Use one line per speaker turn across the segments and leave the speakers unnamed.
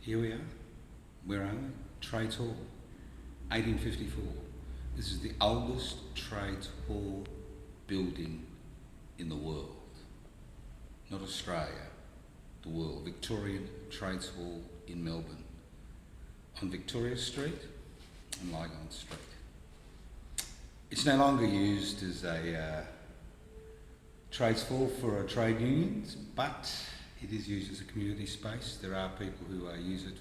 Here we are. Where are we? Trades Hall, 1854. This is the oldest trades hall building in the world. Not Australia, the world. Victorian Trades Hall in Melbourne. On Victoria Street and Lygon Street. It's no longer used as a trades hall for trade unions, but it is used as a community space. There are people who use it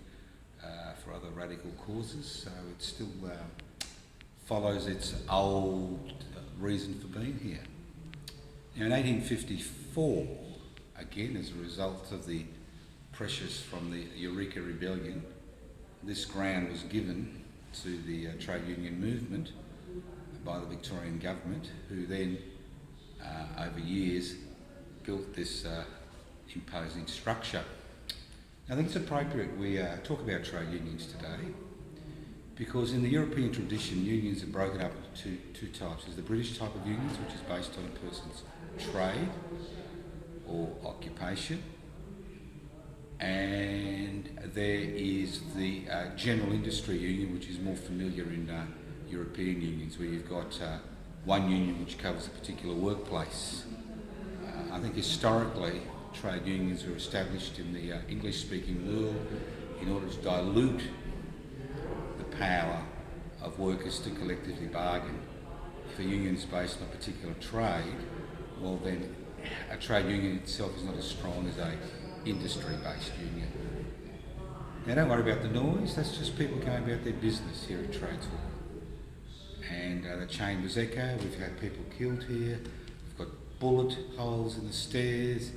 for other radical causes, so it still follows its old reason for being here. Now in 1854, again as a result of the pressures from the Eureka Rebellion, this ground was given to the trade union movement by the Victorian government, who then over years built this imposing structure. I think it's appropriate we talk about trade unions today, because in the European tradition, unions are broken up into two types. There's the British type of unions, which is based on a person's trade or occupation, and there is the general industry union, which is more familiar in European unions, where you've got one union which covers a particular workplace. I think historically, trade unions were established in the English-speaking world in order to dilute the power of workers to collectively bargain. If a union is based on a particular trade, well then a trade union itself is not as strong as a industry-based union. Now don't worry about the noise, that's just people going about their business here at Trades Hall. And the chambers echo, we've had people killed here, we've got bullet holes in the stairs,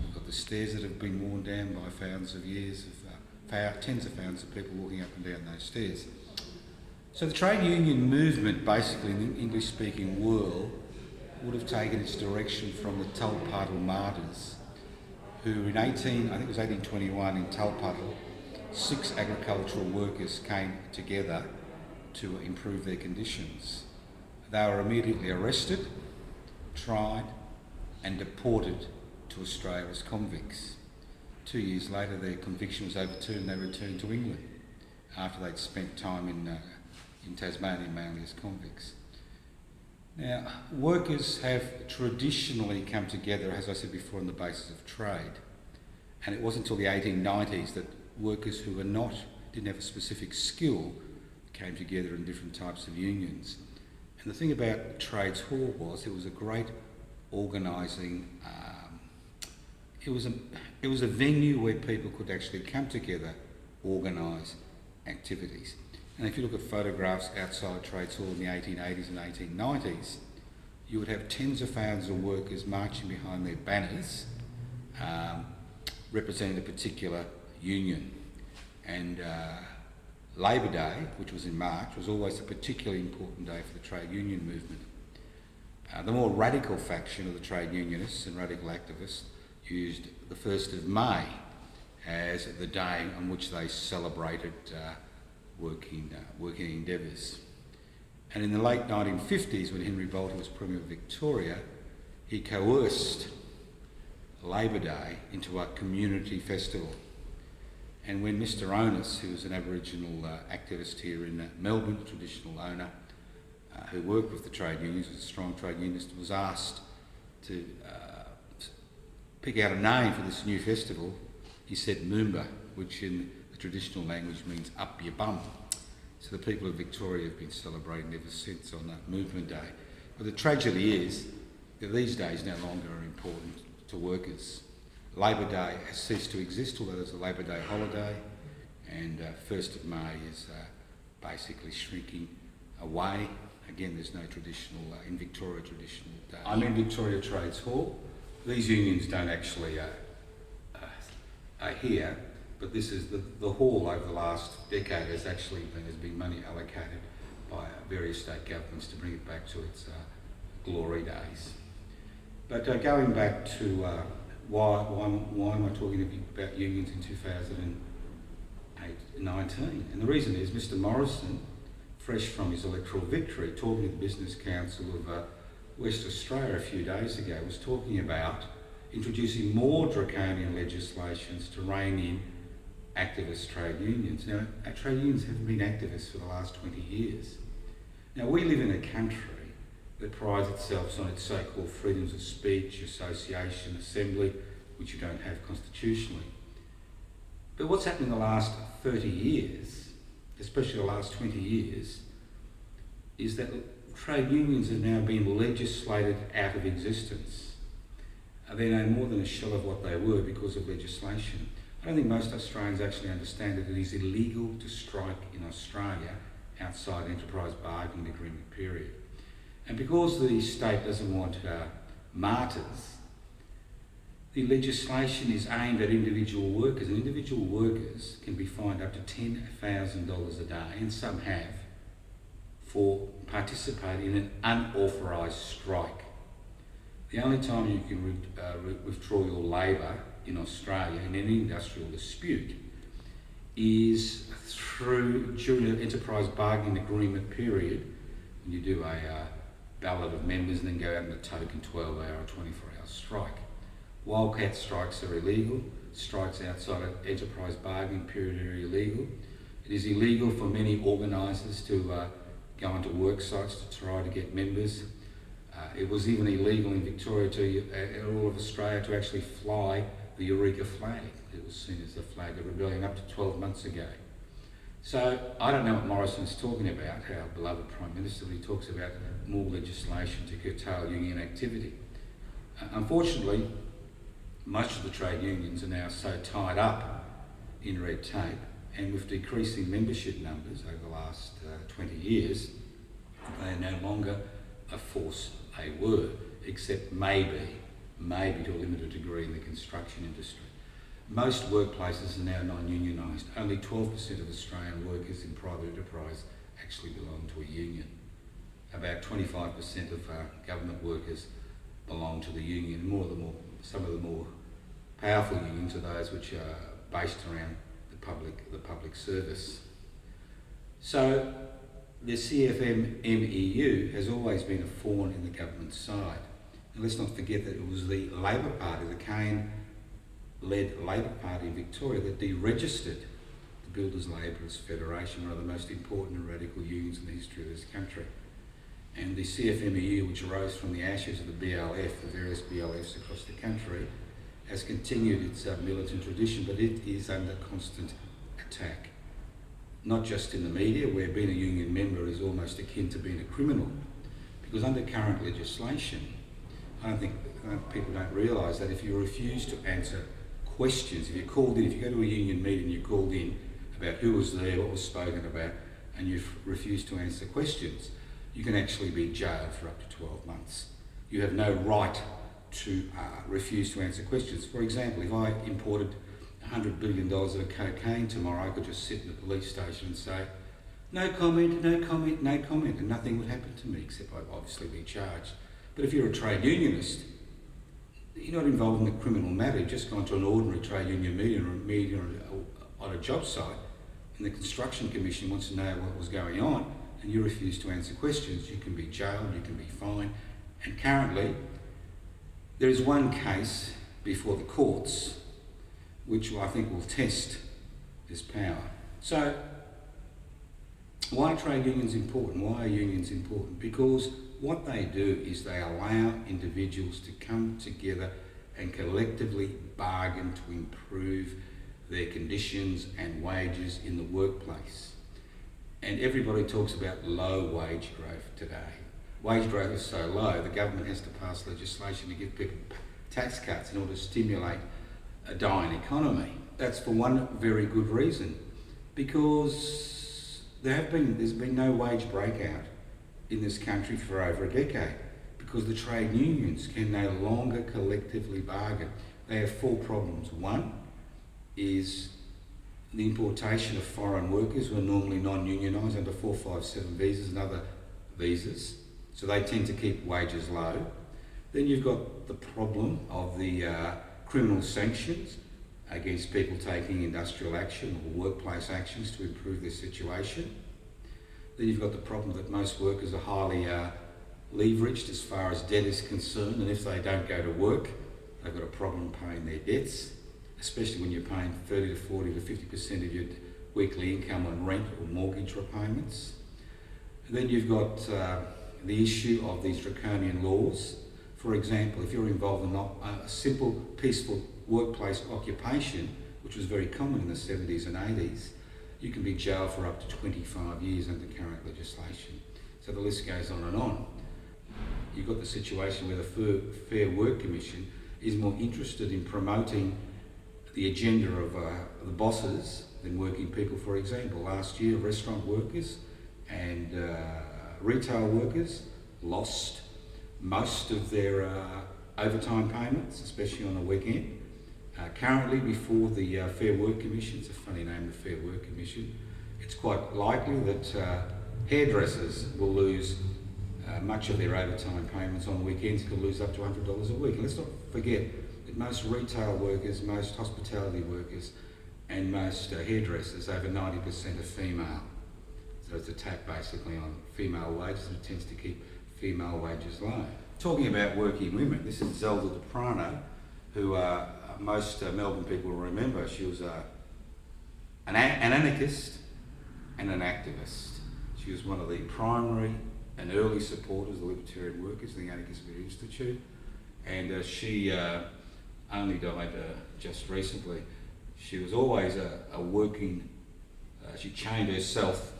we've got the stairs that have been worn down by thousands of years of tens of thousands of people walking up and down those stairs. So the trade union movement basically in the English-speaking world would have taken its direction from the Tulpuddle martyrs, who in 1821 in Tulpuddle, 6 agricultural workers came together to improve their conditions. They were immediately arrested, tried and deported to Australia as convicts. 2 years later their conviction was overturned and they returned to England after they'd spent time in Tasmania mainly as convicts. Now, workers have traditionally come together, as I said before, on the basis of trade, and it wasn't until the 1890s that workers who didn't have a specific skill came together in different types of unions. And the thing about Trades Hall was it was a great organising, it was a venue where people could actually come together, organise activities. And if you look at photographs outside Trades Hall in the 1880s and 1890s, you would have tens of thousands of workers marching behind their banners representing a particular union. And Labor Day, which was in March, was always a particularly important day for the trade union movement. The more radical faction of the trade unionists and radical activists used the 1st of May as the day on which they celebrated working endeavours. And in the late 1950s, when Henry Bolter was Premier of Victoria, he coerced Labor Day into a community festival. And when Mr Onus, who was an Aboriginal activist here in Melbourne, a traditional owner, who worked with the trade unions, was a strong trade unionist, was asked to pick out a name for this new festival, he said Moomba, which in the traditional language means up your bum. So the people of Victoria have been celebrating ever since on that Movement Day. But the tragedy is that these days no longer are important to workers. Labor Day has ceased to exist, although there's a Labor Day holiday, and 1st of May is basically shrinking away. Again, there's no traditional, in Victoria, traditional day. I'm in Victoria Trades Hall. These unions don't actually are here, but this is the hall over the last decade has been money allocated by various state governments to bring it back to its glory days. But going back to why am I talking about unions in 2019? And the reason is Mr Morrison, fresh from his electoral victory, talking to the Business Council of West Australia a few days ago, was talking about introducing more draconian legislations to rein in activist trade unions. Now, our trade unions haven't been activists for the last 20 years. Now, we live in a country that prides itself on its so-called freedoms of speech, association, assembly, which you don't have constitutionally. But what's happened in the last 30 years, especially the last 20 years, is that trade unions have now been legislated out of existence. They're no more than a shell of what they were because of legislation. I don't think most Australians actually understand that it is illegal to strike in Australia outside enterprise bargaining agreement period. And because the state doesn't want martyrs, the legislation is aimed at individual workers, and individual workers can be fined up to $10,000 a day, and some have, for participating in an unauthorised strike. The only time you can withdraw your labour in Australia in any industrial dispute is during an enterprise bargaining agreement period, when you do a ballot of members and then go out on a token 12-hour or 24-hour strike. Wildcat strikes are illegal. Strikes outside an enterprise bargaining period are illegal. It is illegal for many organisers to go onto work sites to try to get members. It was even illegal in Victoria all of Australia to actually fly the Eureka flag. It was seen as the flag of rebellion up to 12 months ago. So I don't know what Morrison's talking about, our beloved Prime Minister, when he talks about more legislation to curtail union activity. Unfortunately, most of the trade unions are now so tied up in red tape, and with decreasing membership numbers over the last 20 years, they are no longer a force they were, except maybe to a limited degree in the construction industry. Most workplaces are now non-unionised. Only 12% of Australian workers in private enterprise actually belong to a union. About 25% of government workers belong to the union. Some of the more powerful unions are those which are based around the public service. So the CFM-MEU has always been a thorn in the government's side. And let's not forget that it was the Labor Party, the Kane-led Labor Party in Victoria, that deregistered the Builders Labourers Federation, one of the most important and radical unions in the history of this country. And the CFMEU, which arose from the ashes of the BLF, the various BLFs across the country, has continued its militant tradition, but it is under constant attack. Not just in the media, where being a union member is almost akin to being a criminal, because under current legislation, I think people don't realise that if you refuse to answer questions, if you're called in, if you go to a union meeting, you're called in about who was there, what was spoken about, and you refuse to answer questions, you can actually be jailed for up to 12 months. You have no right to refuse to answer questions. For example, if I imported $100 billion of cocaine tomorrow, I could just sit in the police station and say, no comment, no comment, no comment, and nothing would happen to me, except I'd obviously be charged. But if you're a trade unionist, you're not involved in a criminal matter, you've just gone to an ordinary trade union meeting or a meeting on a job site, and the Construction Commission wants to know what was going on, and you refuse to answer questions, you can be jailed, you can be fined. And currently, there is one case before the courts which I think will test this power. So, why are trade unions important? Why are unions important? Because what they do is they allow individuals to come together and collectively bargain to improve their conditions and wages in the workplace. And everybody talks about low wage growth today. Wage growth is so low, the government has to pass legislation to give people tax cuts in order to stimulate a dying economy. That's for one very good reason, because there's been no wage breakout in this country for over a decade, because the trade unions can no longer collectively bargain. They have four problems. One is the importation of foreign workers who are normally non-unionised under 457 visas and other visas, so they tend to keep wages low. Then you've got the problem of the criminal sanctions against people taking industrial action or workplace actions to improve their situation. Then you've got the problem that most workers are highly leveraged as far as debt is concerned, and if they don't go to work, they've got a problem paying their debts. especially when you're paying 30 to 40 to 50% of your weekly income on rent or mortgage repayments. And then you've got the issue of these draconian laws. For example, if you're involved in a simple, peaceful workplace occupation, which was very common in the 70s and 80s, you can be jailed for up to 25 years under current legislation. So the list goes on and on. You've got the situation where the Fair Work Commission is more interested in promoting the agenda of the bosses than working people. For example, last year restaurant workers and retail workers lost most of their overtime payments, especially on the weekend. Currently, before the Fair Work Commission, it's a funny name, the Fair Work Commission, it's quite likely that hairdressers will lose much of their overtime payments on weekends. Could lose up to $100 a week. And let's not forget that most retail workers, most hospitality workers and most hairdressers, over 90% are female. So it's a tap basically on female wages, and it tends to keep female wages low. Talking about working women, this is Zelda D'Aprano, who most Melbourne people will remember. She was an anarchist and an activist. She was one of the primary and early supporters of the Libertarian Workers, the Anarchist Institute, and she only died just recently. She was always a working, she chained herself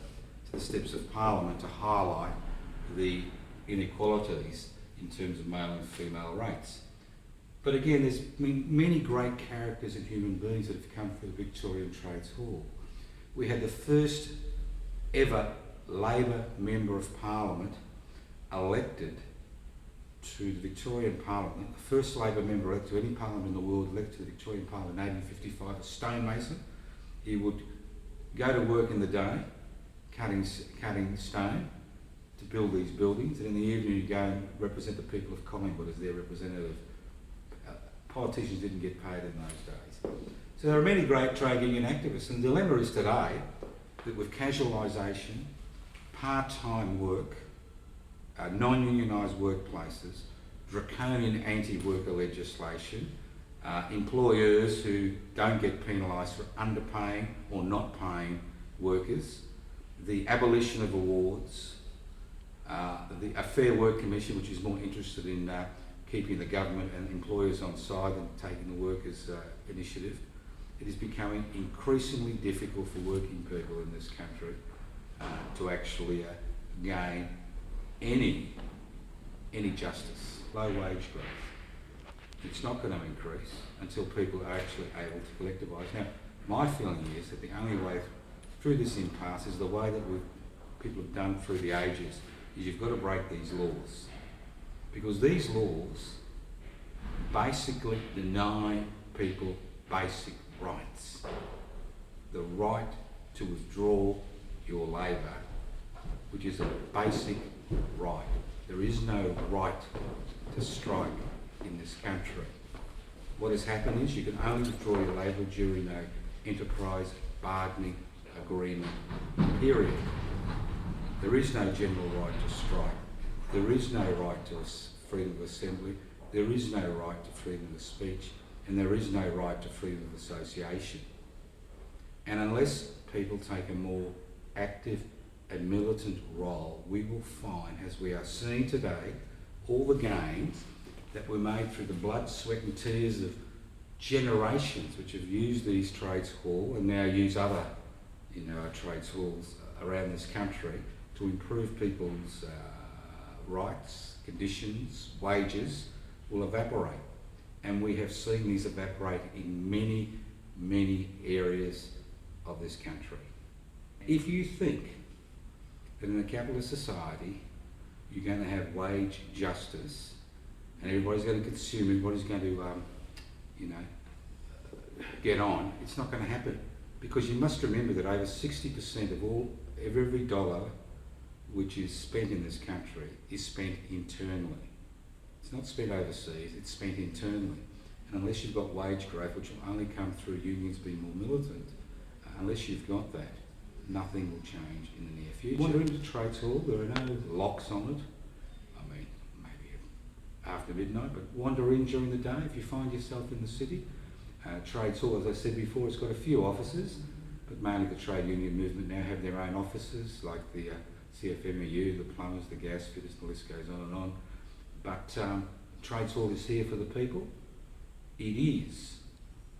to the steps of Parliament to highlight the inequalities in terms of male and female rates. But again, there's been many great characters and human beings that have come through the Victorian Trades Hall. We had the first ever Labor Member of Parliament elected to the Victorian Parliament, the first Labor member elected to any parliament in the world, elected to the Victorian Parliament in 1855, a stonemason. He would go to work in the day, cutting stone to build these buildings, and in the evening he'd go and represent the people of Collingwood as their representative. Politicians didn't get paid in those days. So there are many great trade union activists, and the dilemma is today that with casualisation, part-time work, non-unionised workplaces, draconian anti-worker legislation, employers who don't get penalised for underpaying or not paying workers, the abolition of awards, a Fair Work Commission which is more interested in keeping the government and employers on side than taking the workers' initiative. It is becoming increasingly difficult for working people in this country to actually gain any justice. Low wage growth. It's not going to increase until people are actually able to collectivise. Now, my feeling is that the only way through this impasse is the way that people have done through the ages, is you've got to break these laws. Because these laws basically deny people basic rights. The right to withdraw your labour, which is a basic right. There is no right to strike in this country. What has happened is you can only withdraw your labour during an enterprise bargaining agreement period. There is no general right to strike. There is no right to freedom of assembly. There is no right to freedom of speech. And there is no right to freedom of association. And unless people take a more active and militant role, we will find, as we are seeing today, all the gains that were made through the blood, sweat and tears of generations which have used these trades hall and now use other trades halls around this country to improve people's rights, conditions, wages, will evaporate. And we have seen these evaporate in many, many areas of this country. If you think that in a capitalist society you're going to have wage justice and everybody's going to consume, everybody's going to get on, it's not going to happen. Because you must remember that over 60% of every dollar which is spent in this country is spent internally. It's not spent overseas, it's spent internally. And unless you've got wage growth, which will only come through unions being more militant, unless you've got that, nothing will change in the near future. Wander into Trades Hall, there are no locks on it. I mean, maybe after midnight, but wander in during the day if you find yourself in the city.
Trades Hall, as I said before, it's got a few offices, but mainly the trade union movement now have their own offices, like the CFMEU, the plumbers, the gas fitters, the list goes on and on. But Trades Hall is here for the people. It is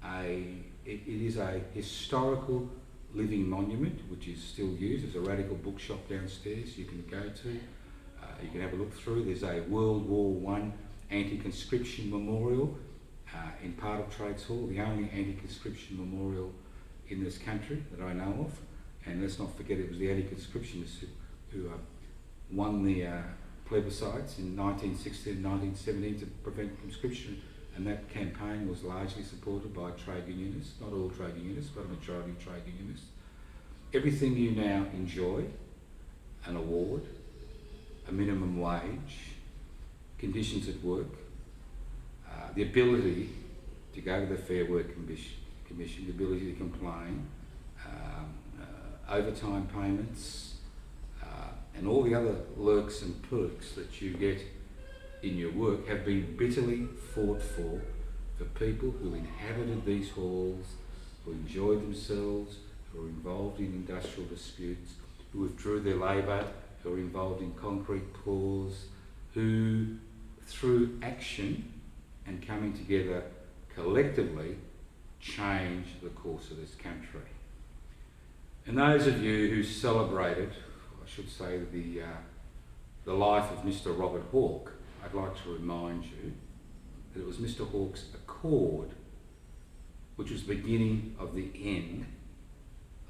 a historical living monument which is still used. There's a radical bookshop downstairs you can go to. You can have a look through. There's a World War I anti-conscription memorial in part of Trades Hall, the only anti-conscription memorial in this country that I know of. And let's not forget it was the anti-conscriptionists who won the plebiscites in 1916 and 1917 to prevent conscription, and that campaign was largely supported by trade unionists, not all trade unionists, but a majority of trade unionists. Everything you now enjoy, an award, a minimum wage, conditions at work, the ability to go to the Fair Work Commission, the ability to complain, overtime payments, and all the other lurks and perks that you get in your work have been bitterly fought for people who inhabited these halls, who enjoyed themselves, who were involved in industrial disputes, who withdrew their labour, who were involved in concrete pours, who through action and coming together collectively changed the course of this country. And those of you who celebrated, I should say, the life of Mr. Robert Hawke, I'd like to remind you that it was Mr. Hawke's accord which was the beginning of the end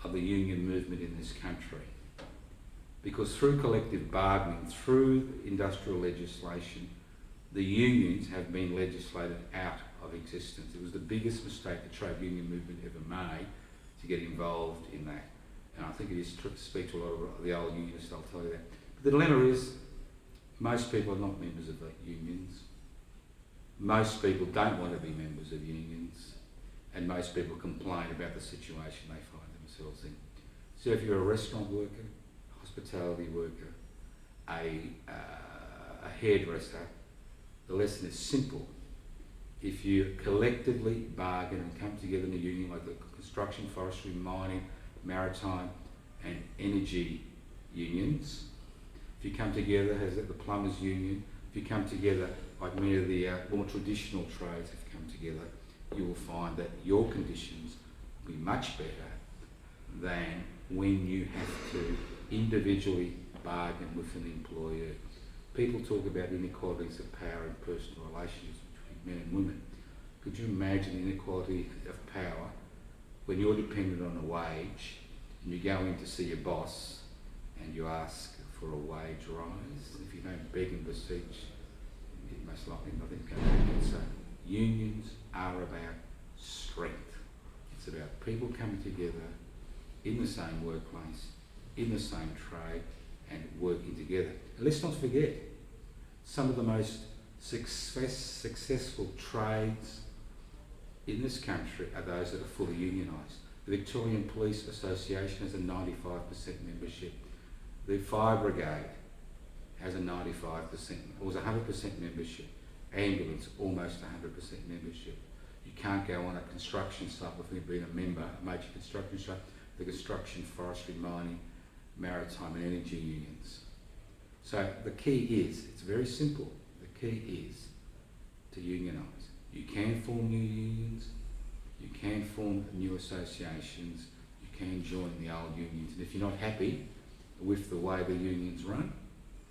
of the union movement in this country. Because through collective bargaining, through industrial legislation, the unions have been legislated out of existence. It was the biggest mistake the trade union movement ever made to get involved in that. And I think it is to speak to a lot of the old unionists, I'll tell you that. But the dilemma is, most people are not members of the unions. Most people don't want to be members of unions. And most people complain about the situation they find themselves in. So if you're a restaurant worker, hospitality worker, a hairdresser, the lesson is simple. If you collectively bargain and come together in a union like the construction, forestry, mining, maritime and energy unions, if you come together as the plumbers union, if you come together like many of the more traditional trades have come together, you will find that your conditions will be much better than when you have to individually bargain with an employer. People talk about inequalities of power in personal relationships between men and women. Could you imagine inequality of power when you're dependent on a wage and you go in to see your boss and you ask for a wage rise? If you don't beg and beseech, it most likely nothing's going to happen. So unions are about strength. It's about people coming together in the same workplace, in the same trade, and working together. And let's not forget, some of the most successful trades in this country are those that are fully unionised. The Victorian Police Association has a 95% membership. The Fire Brigade has a 95%, or was 100% membership. Ambulance, almost 100% membership. You can't go on a construction site without being a member, a major construction site, the construction, forestry, mining, maritime and energy unions. So the key is, it's very simple, the key is to unionise. You can form new unions, you can form new associations, you can join the old unions. And if you're not happy with the way the unions run,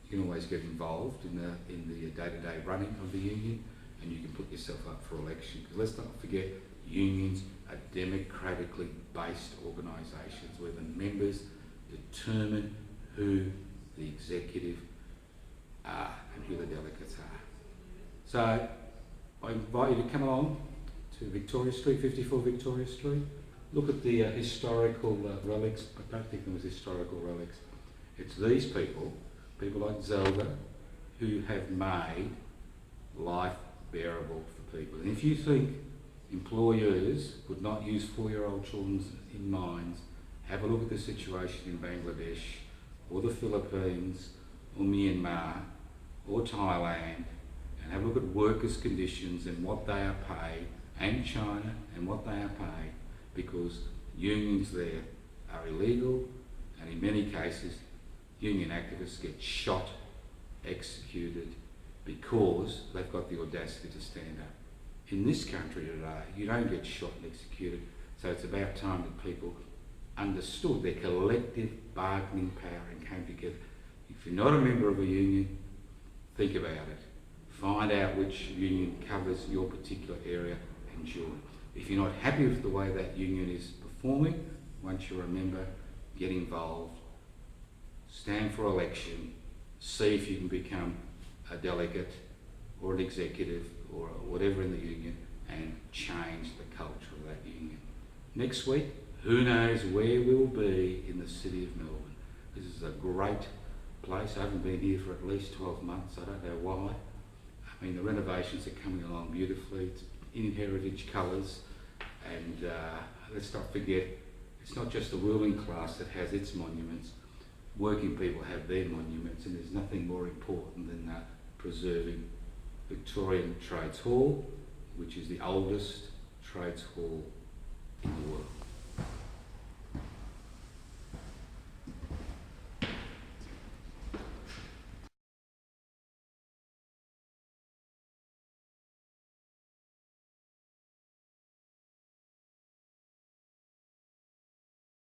you can always get involved in the day-to-day running of the union, and you can put yourself up for election. Because let's not forget, unions are democratically based organisations where the members determine who the executive are and who the delegates are. So I invite you to come along to Victoria Street, 54 Victoria Street. Look at the historical relics. I don't think there was historical relics. It's these people like Zelda, who have made life bearable for people. And if you think employers would not use 4-year-old children in mines, have a look at the situation in Bangladesh, or the Philippines, or Myanmar, or Thailand, and have a look at workers' conditions and what they are paid and China and what they are paid, because unions there are illegal, and in many cases union activists get shot, executed, because they've got the audacity to stand up. In this country today, you don't get shot and executed, so it's about time that people understood their collective bargaining power and came together. If you're not a member of a union, think about it. Find out which union covers your particular area and join. If you're not happy with the way that union is performing, once you're a member, get involved, stand for election, see if you can become a delegate or an executive or whatever in the union, and change the culture of that union. Next week, who knows where we'll be in the city of Melbourne. This is a great place. I haven't been here for at least 12 months. I don't know why. I mean, the renovations are coming along beautifully. It's in heritage colours, and let's not forget, it's not just the ruling class that has its monuments. Working people have their monuments, and there's nothing more important than preserving Victorian Trades Hall, which is the oldest trades hall in the world.